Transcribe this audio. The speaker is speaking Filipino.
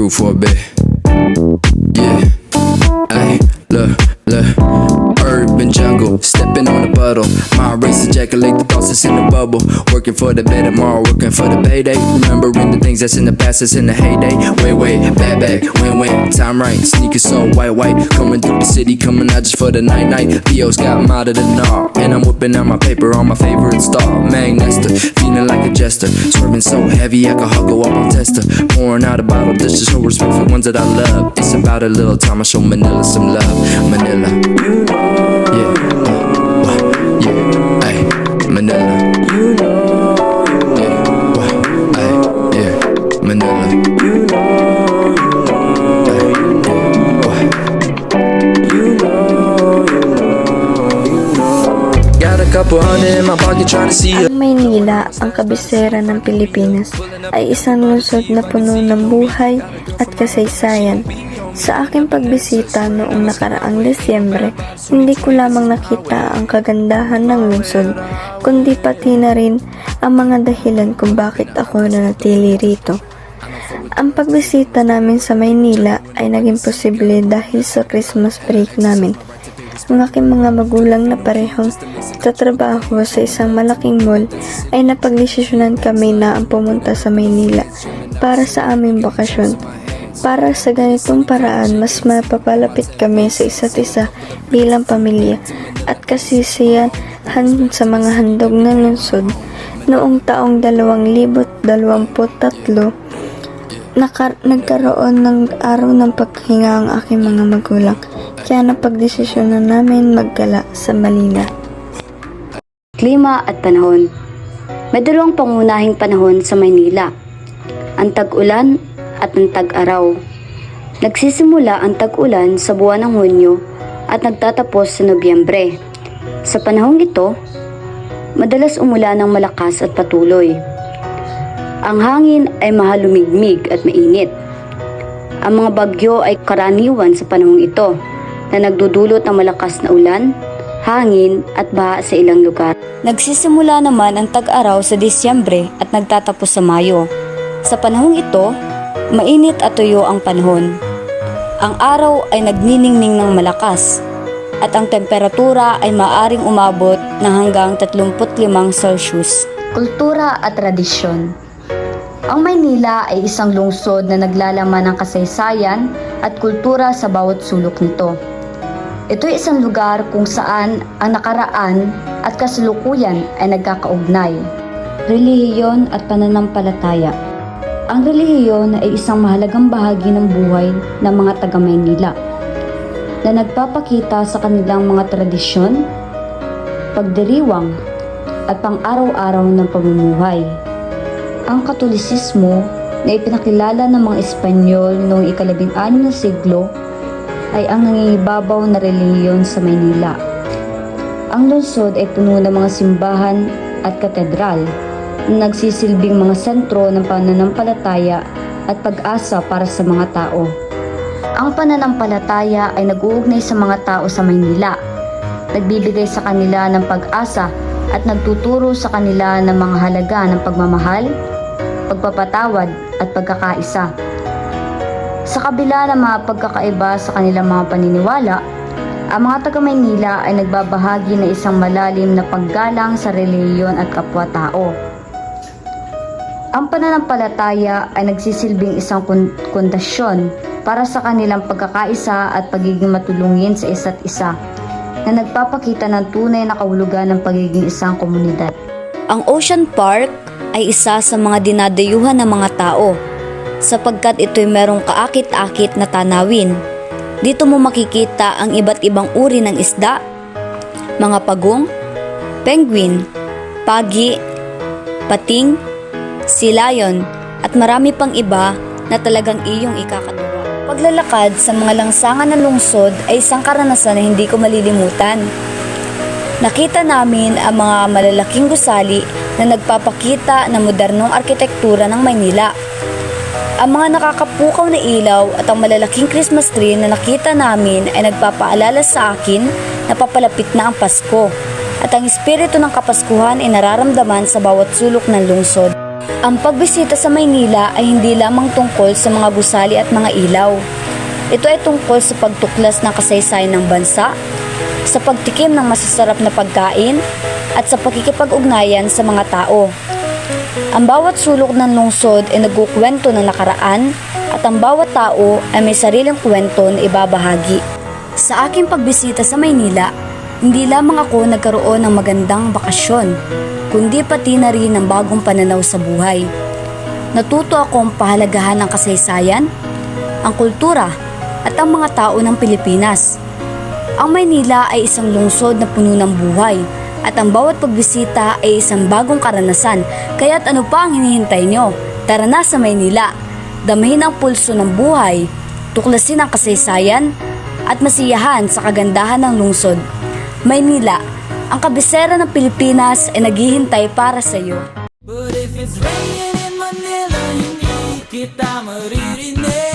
crew for a bit. Yeah, ay, look. Urban jungle, stepping on the puddle. My race ejaculate the thoughts that's in the bubble. Working for the better tomorrow, working for the payday. Remembering the things that's in the past, that's in the heyday. Wait, back, win, time right. Sneakers so white. Coming through the city, coming out just for the night. Theo's got them out of the knob. And I'm whipping out my paper on my favorite star. Magnester, feeling like a jester. Swerving so heavy, I could huggle up on tester. Pouring out a bottle, this is show respect for ones that I love. It's about a little time I show Manila some love. Manila, yeah, yeah, ay, Manila, yeah, ay, yeah, Manila, got a couple hundred in my pocket trying to see you. Ang Maynila, ang kabisera ng Pilipinas, ay isang lungsod na puno ng buhay at kasaysayan. Sa aking pagbisita noong nakaraang Desyembre, hindi ko lamang nakita ang kagandahan ng lungsod, kundi pati na rin ang mga dahilan kung bakit ako nanatili rito. Ang pagbisita namin sa Maynila ay naging posible dahil sa Christmas break namin. Ang aking mga magulang na parehong tatrabaho sa isang malaking mall ay napagdesisyonan kami na ang pumunta sa Maynila para sa aming bakasyon. Para sa ganitong paraan, mas mapapalapit kami sa isa't isa bilang pamilya at kasisiyahan sa mga handog ng lungsod. Noong taong 2023, nagkaroon ng araw ng paghinga ang aking mga magulang, kaya napagdesisyonan namin maggala sa Manila. Klima at panahon. May dalawang pangunahing panahon sa Maynila, ang tag-ulan at ang tag-araw. Nagsisimula ang tag-ulan sa buwan ng Hunyo at nagtatapos sa Nobyembre. Sa panahong ito, madalas umulan ng malakas at patuloy. Ang hangin ay mahalumigmig at mainit. Ang mga bagyo ay karaniwan sa panahong ito na nagdudulot ng malakas na ulan, hangin at baha sa ilang lugar. Nagsisimula naman ang tag-araw sa Disyembre at nagtatapos sa Mayo. Sa panahong ito, mainit at tuyo ang panahon. Ang araw ay nagniningning ng malakas at ang temperatura ay maaring umabot ng hanggang 35 Celsius. Kultura at tradisyon. Ang Maynila ay isang lungsod na naglalaman ng kasaysayan at kultura sa bawat sulok nito. Ito ay isang lugar kung saan ang nakaraan at kasalukuyan ay nagkakaugnay. Relihiyon at pananampalataya. Ang relihiyon ay isang mahalagang bahagi ng buhay ng mga taga-Maynila na nagpapakita sa kanilang mga tradisyon, pagdiriwang at pang-araw-araw ng pamumuhay. Ang Katolisismo na ipinakilala ng mga Espanyol noong ika-16 na siglo ay ang nangingibabaw na relihiyon sa Maynila. Ang lungsod ay puno ng mga simbahan at katedral na nagsisilbing mga sentro ng pananampalataya at pag-asa para sa mga tao. Ang pananampalataya ay nag-uugnay sa mga tao sa Maynila, nagbibigay sa kanila ng pag-asa at nagtuturo sa kanila ng mga halaga ng pagmamahal, pagpapatawad at pagkakaisa. Sa kabila ng mga pagkakaiba sa kanilang mga paniniwala, ang mga taga-Maynila ay nagbabahagi ng isang malalim na paggalang sa relihiyon at kapwa-tao. Ang pananampalataya ay nagsisilbing isang pundasyon para sa kanilang pagkakaisa at pagiging matulungin sa isa't isa na nagpapakita ng tunay na kahulugan ng pagiging isang komunidad. Ang Ocean Park ay isa sa mga dinadayuhan ng mga tao sapagkat ito'y merong kaakit-akit na tanawin. Dito mo makikita ang iba't ibang uri ng isda, mga pagong, penguin, pagi, pating, silayon at marami pang iba na talagang iyong ikakatuwa. Paglalakad sa mga langsangan ng lungsod ay isang karanasan na hindi ko malilimutan. Nakita namin ang mga malalaking gusali na nagpapakita ng modernong arkitektura ng Maynila. Ang mga nakakapukaw na ilaw at ang malalaking Christmas tree na nakita namin ay nagpapaalala sa akin na papalapit na ang Pasko at ang espiritu ng Kapaskuhan ay nararamdaman sa bawat sulok ng lungsod. Ang pagbisita sa Maynila ay hindi lamang tungkol sa mga gusali at mga ilaw. Ito ay tungkol sa pagtuklas ng kasaysayan ng bansa, sa pagtikim ng masasarap na pagkain, at sa pakikipag-ugnayan sa mga tao. Ang bawat sulok ng lungsod ay nagkukwento ng nakaraan at ang bawat tao ay may sariling kwento na ibabahagi. Sa aking pagbisita sa Maynila, hindi lamang ako nagkaroon ng magandang bakasyon, kundi pati na rin ng bagong pananaw sa buhay. Natuto akong pahalagahan ang kasaysayan, ang kultura at ang mga tao ng Pilipinas. Ang Maynila ay isang lungsod na puno ng buhay at ang bawat pagbisita ay isang bagong karanasan. Kaya't ano pa ang hinihintay nyo? Tara na sa Maynila! Damahin ang pulso ng buhay, tuklasin ang kasaysayan at masiyahan sa kagandahan ng lungsod. Maynila, ang kabisera ng Pilipinas ay naghihintay para sa iyo. But if it's raining in Manila, hindi kita maririnig.